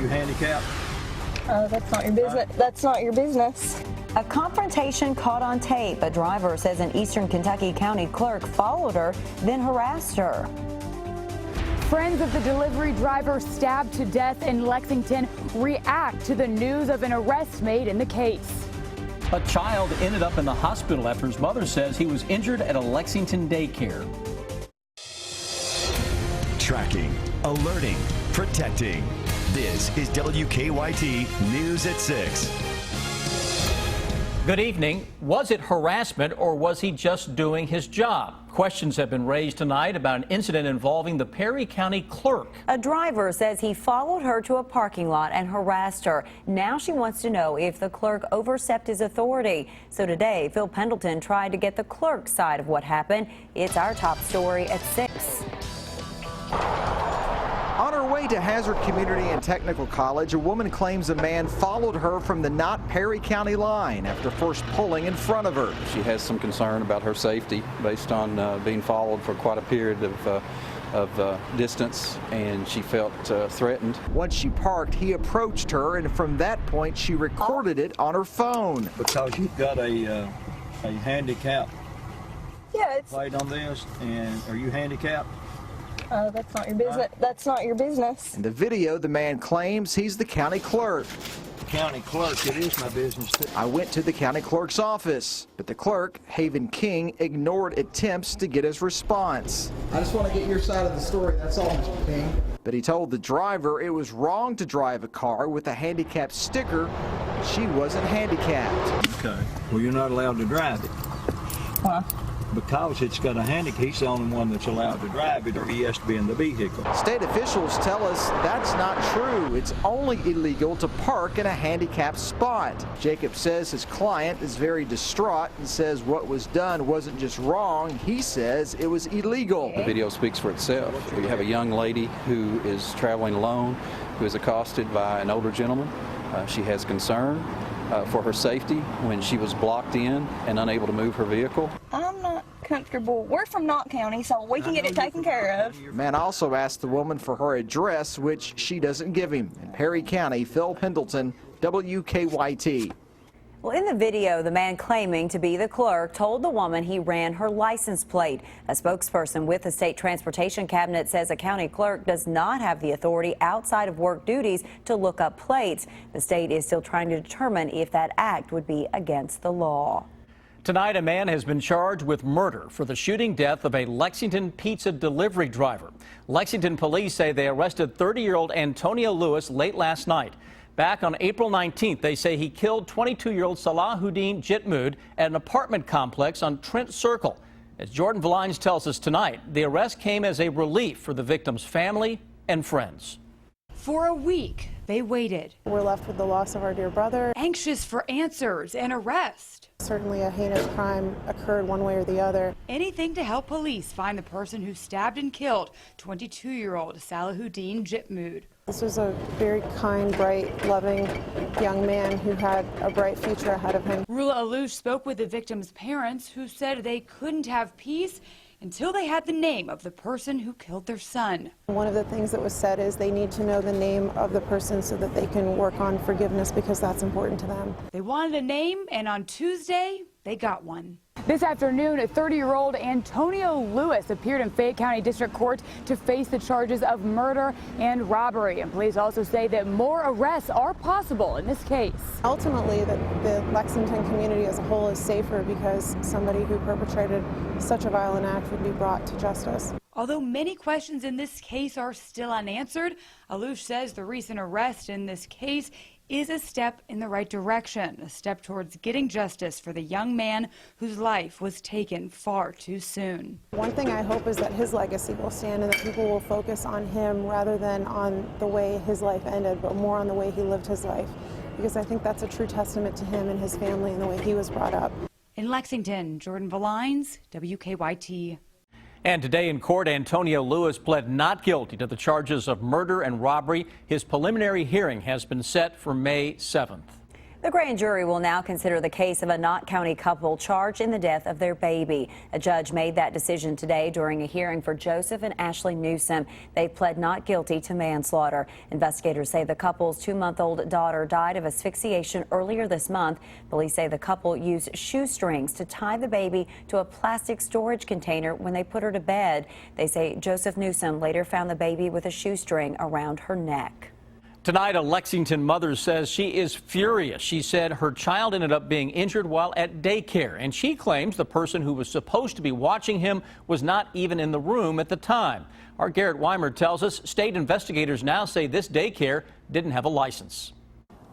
you handicapped? That's not your business. That's not your business. A confrontation caught on tape. A driver says an Eastern Kentucky County clerk followed her, then harassed her. Friends of the delivery driver stabbed to death in Lexington react to the news of an arrest made in the case. A child ended up in the hospital after his mother says he was injured at a Lexington daycare. Tracking, alerting, protecting. This is WKYT News at 6. Good evening. Was it harassment or was he just doing his job? Questions have been raised tonight about an incident involving the Perry County clerk. A driver says he followed her to a parking lot and harassed her. Now she wants to know if the clerk overstepped his authority. So today, Phil Pendleton tried to get the clerk's side of what happened. It's our top story at 6. On her way to Hazard Community and Technical College, a woman claims a man followed her from the not Perry County line after first pulling in front of her. She has some concern about her safety based on being followed for quite a period of distance, and she felt threatened. Once she parked, he approached her, and from that point, she recorded it on her phone. Because you've got a handicap Yeah, it's. plate on this, and are you handicapped? That's not your business. That's not your business. In the video, the man claims he's the county clerk. County clerk, it is my business too. I went to the county clerk's office, but the clerk, Haven King, ignored attempts to get his response. I just want to get your side of the story, that's all, Mr. King. But he told the driver it was wrong to drive a car with a handicap sticker. She wasn't handicapped. Okay. Well, you're not allowed to drive it. Huh? Because it's got a handicap, he's the only one that's allowed to drive it, or he has to be in the vehicle. State officials tell us that's not true. It's only illegal to park in a handicapped spot. Jacob says his client is very distraught and says what was done wasn't just wrong. He says it was illegal. The video speaks for itself. You have a young lady who is traveling alone, who is accosted by an older gentleman. She has concern for her safety when she was blocked in and unable to move her vehicle. I'm not comfortable. We're from Knott County, so we can get it taken care of. The man also asked the woman for her address, which she doesn't give him. In Perry County, Phil Pendleton, WKYT. Well, in the video, the man claiming to be the clerk told the woman he ran her license plate. A spokesperson with the state transportation cabinet says a county clerk does not have the authority outside of work duties to look up plates. The state is still trying to determine if that act would be against the law. Tonight, a man has been charged with murder for the shooting death of a Lexington pizza delivery driver. Lexington police say they arrested 30-year-old Antonio Lewis late last night. Back on April 19th, they say he killed 22-year-old Salahuddin Jitmood at an apartment complex on Trent Circle. As Jordan Valines tells us tonight, the arrest came as a relief for the victim's family and friends. For a week, they waited, We're left with the loss of our dear brother. anxious for answers and arrest. Certainly a heinous crime occurred one way or the other. Anything to help police find the person who stabbed and killed 22-year-old Salahuddin Jitmood. This was a very kind, bright, loving young man who had a bright future ahead of him. Rula Alouche spoke with the victim's parents, who said they couldn't have peace until they had the name of the person who killed their son. One of the things that was said is they need to know the name of the person so that they can work on forgiveness, because that's important to them. They wanted a name, and on Tuesday, they got one. This afternoon, a 30-year-old Antonio Lewis appeared in Fayette County District Court to face the charges of murder and robbery. And police also say that more arrests are possible in this case. Ultimately, the Lexington community as a whole is safer because somebody who perpetrated such a violent act would be brought to justice. Although many questions in this case are still unanswered, Alouche says the recent arrest in this case is a step in the right direction, a step towards getting justice for the young man whose life was taken far too soon. One thing I hope is that his legacy will stand and that people will focus on him rather than on the way his life ended, but more on the way he lived his life, because I think that's a true testament to him and his family and the way he was brought up. In Lexington, Jordan Valines, WKYT. And today in court, Antonio Lewis pled not guilty to the charges of murder and robbery. His preliminary hearing has been set for May 7th. The grand jury will now consider the case of a Knott County couple charged in the death of their baby. A judge made that decision today during a hearing for Joseph and Ashley Newsom. They pled not guilty to manslaughter. Investigators say the couple's 2-month-old daughter died of asphyxiation earlier this month. Police say the couple used shoestrings to tie the baby to a plastic storage container when they put her to bed. They say Joseph Newsom later found the baby with a shoestring around her neck. Tonight, a Lexington mother says she is furious. She said her child ended up being injured while at daycare, and she claims the person who was supposed to be watching him was not even in the room at the time. Our Garrett Weimer tells us state investigators now say this daycare didn't have a license.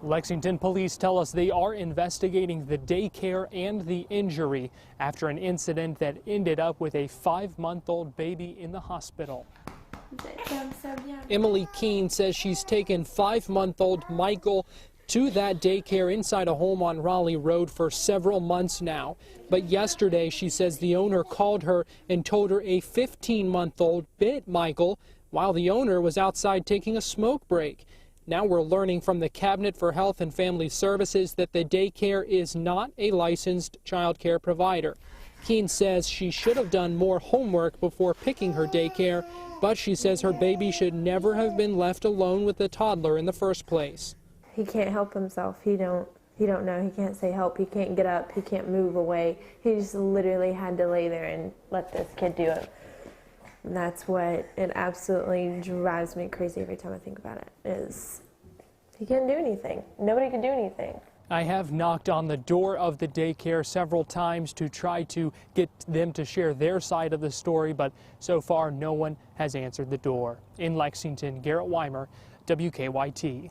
Lexington police tell us they are investigating the daycare and the injury after an incident that ended up with a 5-month-old baby in the hospital. Emily Keene says she's taken 5-month-old Michael to that daycare inside a home on Raleigh Road for several months now. But yesterday, she says the owner called her and told her a 15-month-old bit Michael while the owner was outside taking a smoke break. Now we're learning from the Cabinet for Health and Family Services that the daycare is not a licensed child care provider. Keene says she should have done more homework before picking her daycare, but she says her baby should never have been left alone with the toddler in the first place. He can't help himself. He don't know. He can't say help. He can't get up. He can't move away. He just literally had to lay there and let this kid do it. And that's what it absolutely drives me crazy every time I think about it, is he couldn't do anything. Nobody could do anything. I have knocked on the door of the daycare several times to try to get them to share their side of the story, but so far no one has answered the door. In Lexington, Garrett Weimer, WKYT.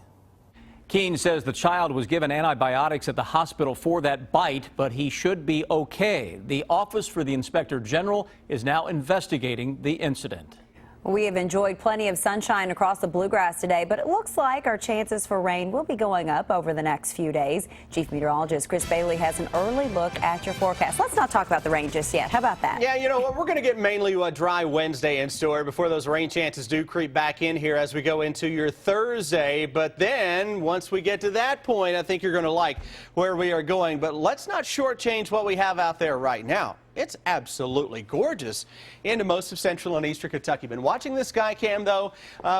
Keene says the child was given antibiotics at the hospital for that bite, but he should be okay. The Office for the Inspector General is now investigating the incident. We have enjoyed plenty of sunshine across the bluegrass today, but it looks like our chances for rain will be going up over the next few days. Chief Meteorologist Chris Bailey has an early look at your forecast. Let's not talk about the rain just yet. How about that? Yeah, you know what? We're going to get mainly a dry Wednesday in store before those rain chances do creep back in here as we go into your Thursday. But then once we get to that point, I think you're going to like where we are going. But let's not shortchange what we have out there right now. It's absolutely gorgeous into most of central and eastern Kentucky. Been watching this sky cam, though,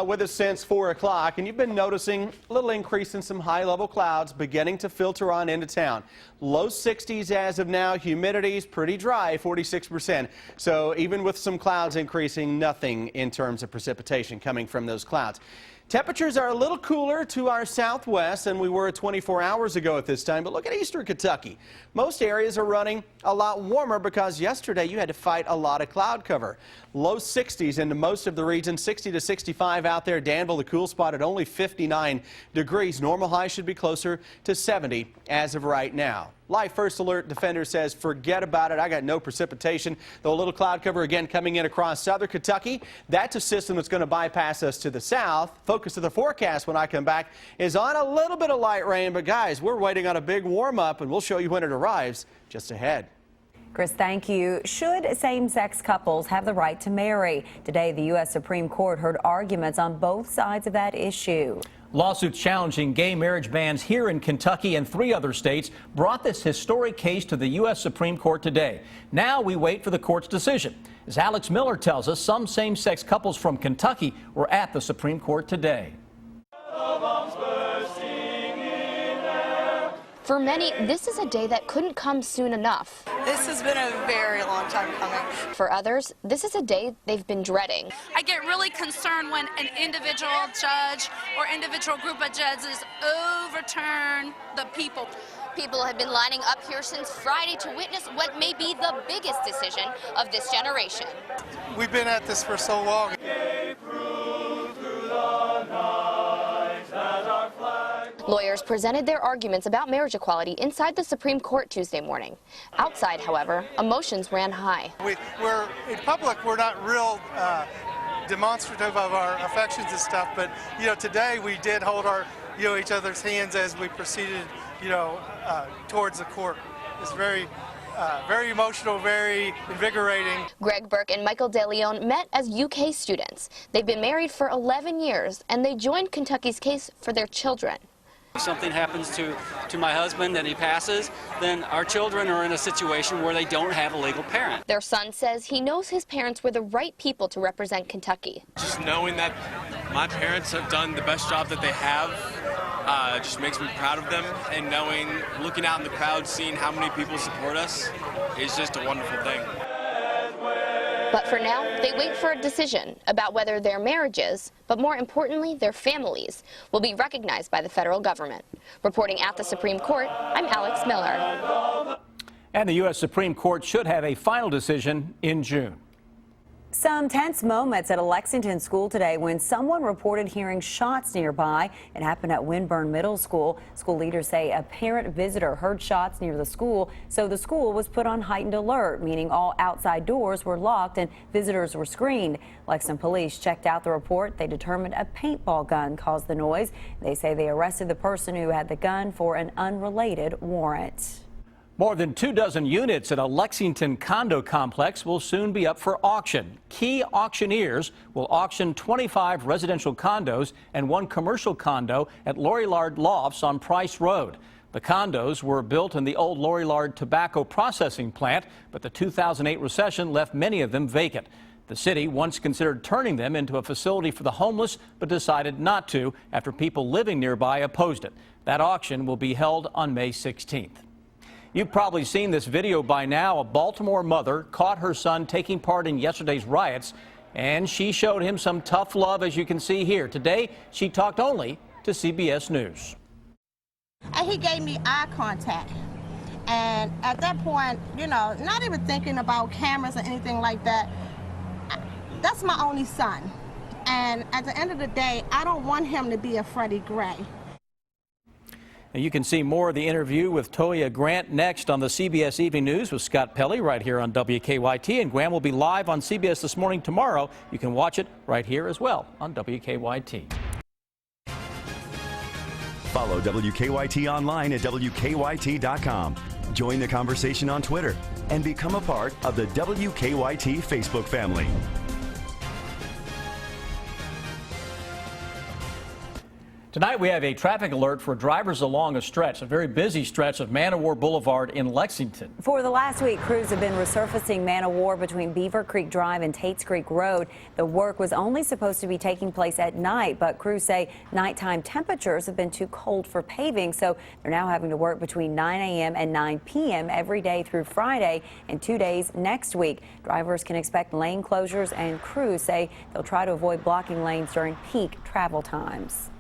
with us since 4 o'clock, and you've been noticing a little increase in some high-level clouds beginning to filter on into town. Low 60s as of now. Humidity is pretty dry, 46%. So even with some clouds increasing, nothing in terms of precipitation coming from those clouds. Temperatures are a little cooler to our southwest than we were 24 hours ago at this time, but look at eastern Kentucky. Most areas are running a lot warmer because yesterday you had to fight a lot of cloud cover. Low 60s into most of the region, 60 to 65 out there. Danville, the cool spot at only 59 degrees. Normal high should be closer to 70 as of right now. Live First Alert Defender says forget about it. I got no precipitation, though a little cloud cover again coming in across southern Kentucky. That's a system that's going to bypass us to the south. Focus of the forecast when I come back is on a little bit of light rain, but guys, we're waiting on a big warm up and we'll show you when it arrives just ahead. Chris, thank you. Should same-sex couples have the right to marry? Today, the U.S. Supreme Court heard arguments on both sides of that issue. Lawsuits challenging gay marriage bans here in Kentucky and 3 other states brought this historic case to the U.S. Supreme Court today. Now we wait for the court's decision. As Alex Miller tells us, some same-sex couples from Kentucky were at the Supreme Court today. For many, this is a day that couldn't come soon enough. This has been a very long time coming. For others, this is a day they've been dreading. I get really concerned when an individual judge or individual group of judges overturn the people. People have been lining up here since Friday to witness what may be the biggest decision of this generation. We've been at this for so long. Lawyers presented their arguments about marriage equality inside the Supreme Court Tuesday morning. Outside, however, emotions ran high. We're in public, we're not real demonstrative of our affections and stuff, but today we did hold our each other's hands as we proceeded towards the court. It's very emotional, very invigorating. Greg Burke and Michael De Leon met as UK students. They've been married for 11 years, and they joined Kentucky's case for their children. If something happens to my husband and he passes, then our children are in a situation where they don't have a legal parent. Their son says he knows his parents were the right people to represent Kentucky. Just knowing that my parents have done the best job that they have just makes me proud of them, and looking out in the crowd, seeing how many people support us is just a wonderful thing. But for now, they wait for a decision about whether their marriages, but more importantly, their families, will be recognized by the federal government. Reporting at the Supreme Court, I'm Alex Miller. And the U.S. Supreme Court should have a final decision in June. Some tense moments at a Lexington school today when someone reported hearing shots nearby. It happened at Winburn Middle School. School leaders say a parent visitor heard shots near the school, so the school was put on heightened alert, meaning all outside doors were locked and visitors were screened. Lexington police checked out the report. They determined a paintball gun caused the noise. They say they arrested the person who had the gun for an unrelated warrant. More than 24 units at a Lexington condo complex will soon be up for auction. Key auctioneers will auction 25 residential condos and 1 commercial condo at Lorillard Lofts on Price Road. The condos were built in the old Lorillard tobacco processing plant, but the 2008 recession left many of them vacant. The city once considered turning them into a facility for the homeless, but decided not to after people living nearby opposed it. That auction will be held on May 16th. You've probably seen this video by now. A Baltimore mother caught her son taking part in yesterday's riots, and she showed him some tough love, as you can see here. Today, she talked only to CBS News. And he gave me eye contact. And at that point, you know, not even thinking about cameras or anything like that, that's my only son. And at the end of the day, I don't want him to be a Freddie Gray. And you can see more of the interview with Toya Grant next on the CBS Evening News with Scott Pelley right here on WKYT. And Grant will be live on CBS This Morning tomorrow. You can watch it right here as well on WKYT. Follow WKYT online at WKYT.com. Join the conversation on Twitter and become a part of the WKYT Facebook family. Tonight we have a traffic alert for drivers along a very busy stretch of Man o' War Boulevard in Lexington. For the last week, crews have been resurfacing Man o' War between Beaver Creek Drive and Tates Creek Road. The work was only supposed to be taking place at night, but crews say nighttime temperatures have been too cold for paving, so they're now having to work between 9 a.m. and 9 p.m. every day through Friday and 2 days next week. Drivers can expect lane closures, and crews say they'll try to avoid blocking lanes during peak travel times.